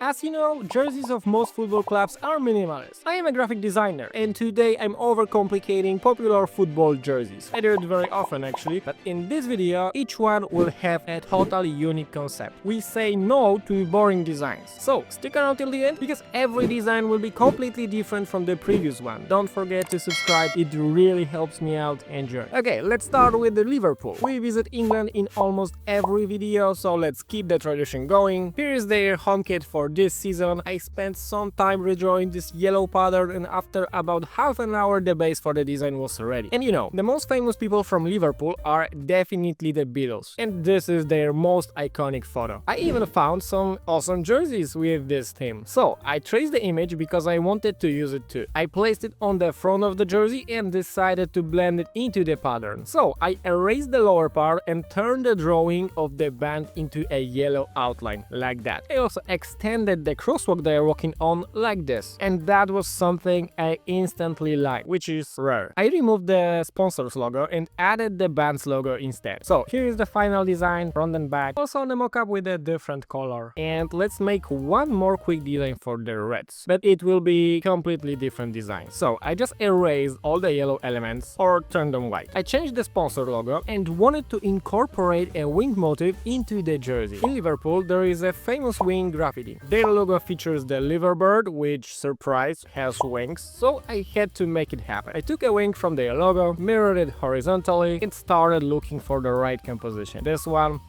As you know, jerseys of most football clubs are minimalist. I am a graphic designer, and today I'm overcomplicating popular football jerseys. I do it very often actually, but in this video, each one will have a totally unique concept. We say no to boring designs. So stick around till the end, because every design will be completely different from the previous one. Don't forget to subscribe, it really helps me out. Enjoy. Okay, let's start with the Liverpool. We visit England in almost every video, so let's keep the tradition going. Here is their home kit for this season. I spent some time redrawing this yellow pattern, and after about half an hour the base for the design was ready. And you know, the most famous people from Liverpool are definitely the Beatles, and this is their most iconic photo. I even found some awesome jerseys with this theme, so I traced the image because I wanted to use it too. I placed it on the front of the jersey and decided to blend it into the pattern. So I erased the lower part and turned the drawing of the band into a yellow outline, like that. I also extended the crosswalk they are walking on like this, and that was something I instantly liked, which is rare. I removed the sponsors logo and added the band's logo instead. So here is the final design, front and back, also on the mockup with a different color. And let's make one more quick design for the reds, but it will be completely different design. So I just erased all the yellow elements or turned them white. I changed the sponsor logo and wanted to incorporate a wing motif into the jersey. In Liverpool there is a famous wing graffiti. Their logo features the liverbird, which, surprise, has wings, so I had to make it happen. I took a wing from their logo, mirrored it horizontally, and started looking for the right composition. This one,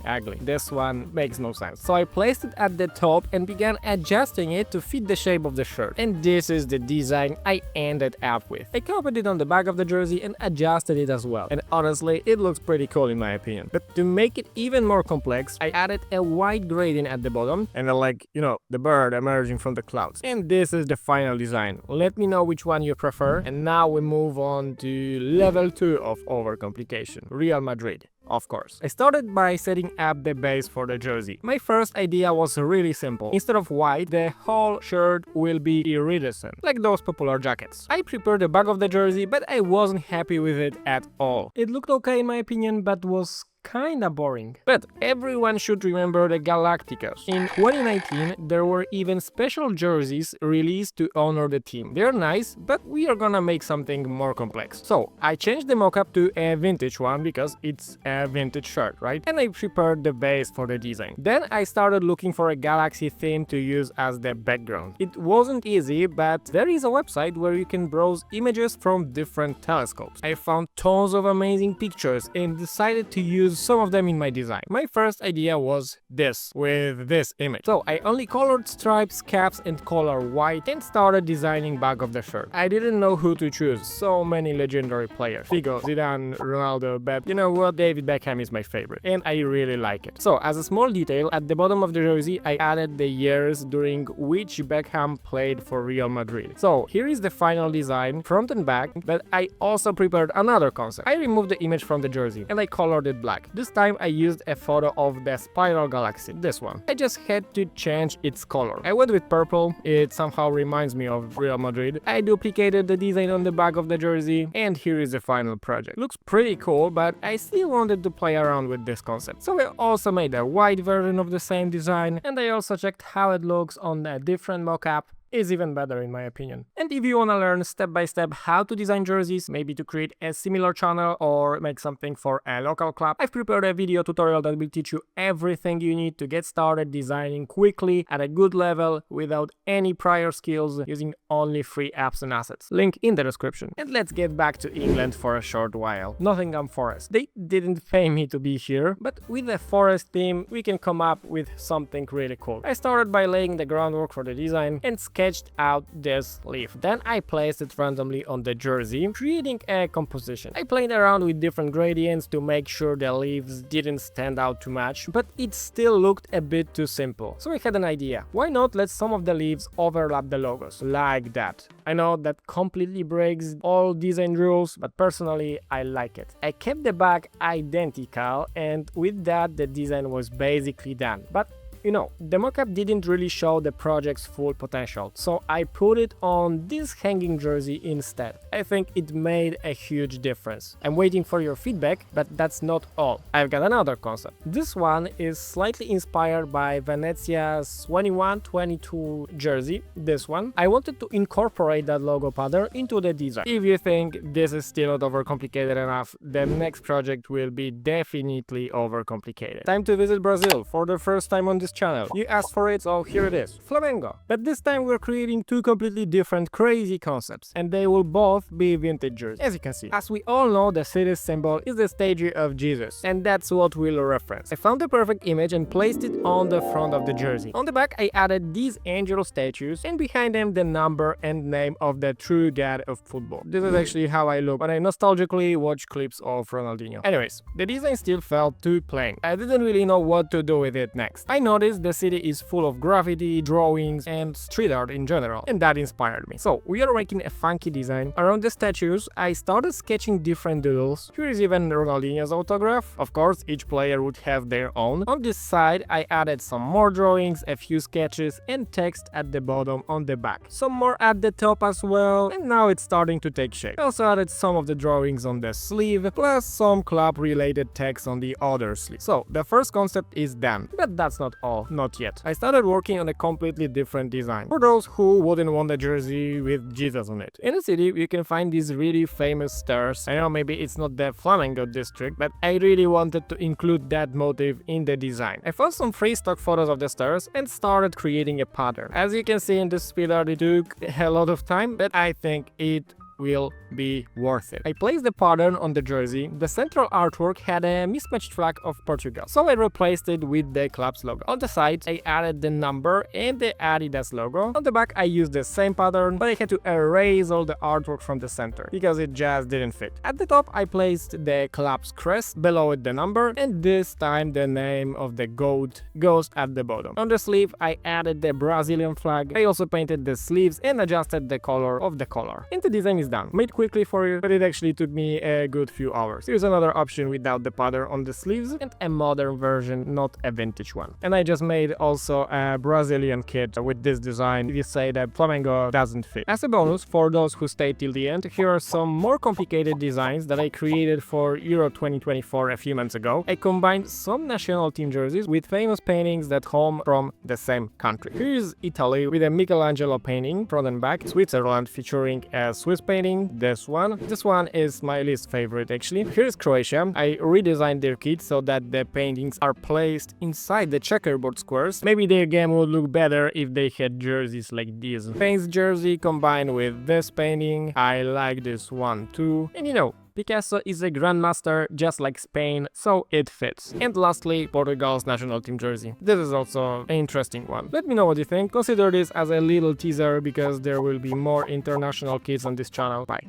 ugly. This one makes no sense. So I placed it at the top and began adjusting it to fit the shape of the shirt. And this is the design I ended up with. I copied it on the back of the jersey and adjusted it as well. And honestly, it looks pretty cool in my opinion. But to make it even more complex, I added a white gradient at the bottom and the bird emerging from the clouds. And this is the final design. Let me know which one you prefer. And now we move on to level 2 of overcomplication. Real Madrid. Of course. I started by setting up the base for the jersey. My first idea was really simple. Instead of white, the whole shirt will be iridescent, like those popular jackets. I prepared the back of the jersey, but I wasn't happy with it at all. It looked okay in my opinion, but was kinda boring. But everyone should remember the Galacticos. In 2019, there were even special jerseys released to honor the team. They're nice, but we are gonna make something more complex. So I changed the mockup to a vintage one because it's a vintage shirt, right? And I prepared the base for the design. Then I started looking for a galaxy theme to use as the background. It wasn't easy, but there is a website where you can browse images from different telescopes. I found tons of amazing pictures and decided to use some of them in my design. My first idea was this, with this image. So I only colored stripes, caps and color white and started designing back of the shirt. I didn't know who to choose. So many legendary players. Figo, Zidane, Ronaldo, Pep. You know what? David Beckham is my favorite and I really like it. So as a small detail, at the bottom of the jersey I added the years during which Beckham played for Real Madrid. So here is the final design, front and back, but I also prepared another concept. I removed the image from the jersey and I colored it black. This time I used a photo of the spiral galaxy, this one. I just had to change its color. I went with purple, it somehow reminds me of Real Madrid. I duplicated the design on the back of the jersey, and here is the final project. Looks pretty cool, but I still wanted to play around with this concept. So I also made a white version of the same design, and I also checked how it looks on a different mockup. Is even better in my opinion. And if you wanna learn step by step how to design jerseys, maybe to create a similar channel or make something for a local club, I've prepared a video tutorial that will teach you everything you need to get started designing quickly at a good level without any prior skills, using only free apps and assets. Link in the description. And let's get back to England for a short while. Nottingham Forest. They didn't pay me to be here, but with the forest theme we can come up with something really cool. I started by laying the groundwork for the design and sketched out this leaf. Then I placed it randomly on the jersey, creating a composition. I played around with different gradients to make sure the leaves didn't stand out too much, but it still looked a bit too simple. So I had an idea. Why not let some of the leaves overlap the logos, like that? I know that completely breaks all design rules, but personally I like it. I kept the back identical, and with that the design was basically done. But You know, the mockup didn't really show the project's full potential, so I put it on this hanging jersey instead. I think it made a huge difference. I'm waiting for your feedback, but that's not all. I've got another concept. This one is slightly inspired by Venezia's 21-22 jersey, this one. I wanted to incorporate that logo pattern into the design. If you think this is still not overcomplicated enough, the next project will be definitely overcomplicated. Time to visit Brazil for the first time on this channel. You asked for it, so here it is. Flamengo. But this time we're creating two completely different crazy concepts, and they will both be vintage jerseys, as you can see. As we all know, the city's symbol is the statue of Jesus, and that's what we'll reference. I found the perfect image and placed it on the front of the jersey. On the back I added these angel statues, and behind them the number and name of the true god of football. This is actually how I look when I nostalgically watch clips of Ronaldinho. Anyways, the design still felt too plain. I didn't really know what to do with it next. I noticed the city is full of graffiti, drawings, and street art in general, and that inspired me. So we are making a funky design. Around the statues, I started sketching different doodles. Here is even Ronaldinho's autograph. Of course, each player would have their own. On this side, I added some more drawings, a few sketches, and text at the bottom on the back. Some more at the top as well, and now it's starting to take shape. I also added some of the drawings on the sleeve, plus some club-related text on the other sleeve. So, the first concept is done. But that's not all. Not yet. I started working on a completely different design. For those who wouldn't want a jersey with Jesus on it. In the city, you can find these really famous stairs. I know maybe it's not the Flamengo district, but I really wanted to include that motif in the design. I found some free stock photos of the stairs and started creating a pattern. As you can see in this pillar, it took a lot of time, but I think it will be worth it. I placed the pattern on the jersey. The central artwork had a mismatched flag of Portugal, so I replaced it with the club's logo. On the sides, I added the number and the Adidas logo. On the back, I used the same pattern, but I had to erase all the artwork from the center because it just didn't fit. At the top, I placed the club's crest, below it the number, and this time the name of the ghost at the bottom. On the sleeve, I added the Brazilian flag. I also painted the sleeves and adjusted the color of the collar. And the design is done. Made quickly for you, but it actually took me a good few hours. Here's another option without the pattern on the sleeves and a modern version, not a vintage one. And I just made also a Brazilian kit with this design if you say that Flamengo doesn't fit. As a bonus, for those who stay till the end, here are some more complicated designs that I created for Euro 2024 a few months ago. I combined some national team jerseys with famous paintings that home from the same country. Here's Italy with a Michelangelo painting, front and back. Switzerland featuring a Swiss painting. This one is my least favorite actually. Here's Croatia. I redesigned their kit so that the paintings are placed inside the checkerboard squares. Maybe their game would look better if they had jerseys like this. Spain's jersey combined with this painting. I like this one too. And you know, Picasso is a grandmaster just like Spain, so it fits. And lastly, Portugal's national team jersey. This is also an interesting one. Let me know what you think. Consider this as a little teaser because there will be more international kits on this channel. Bye.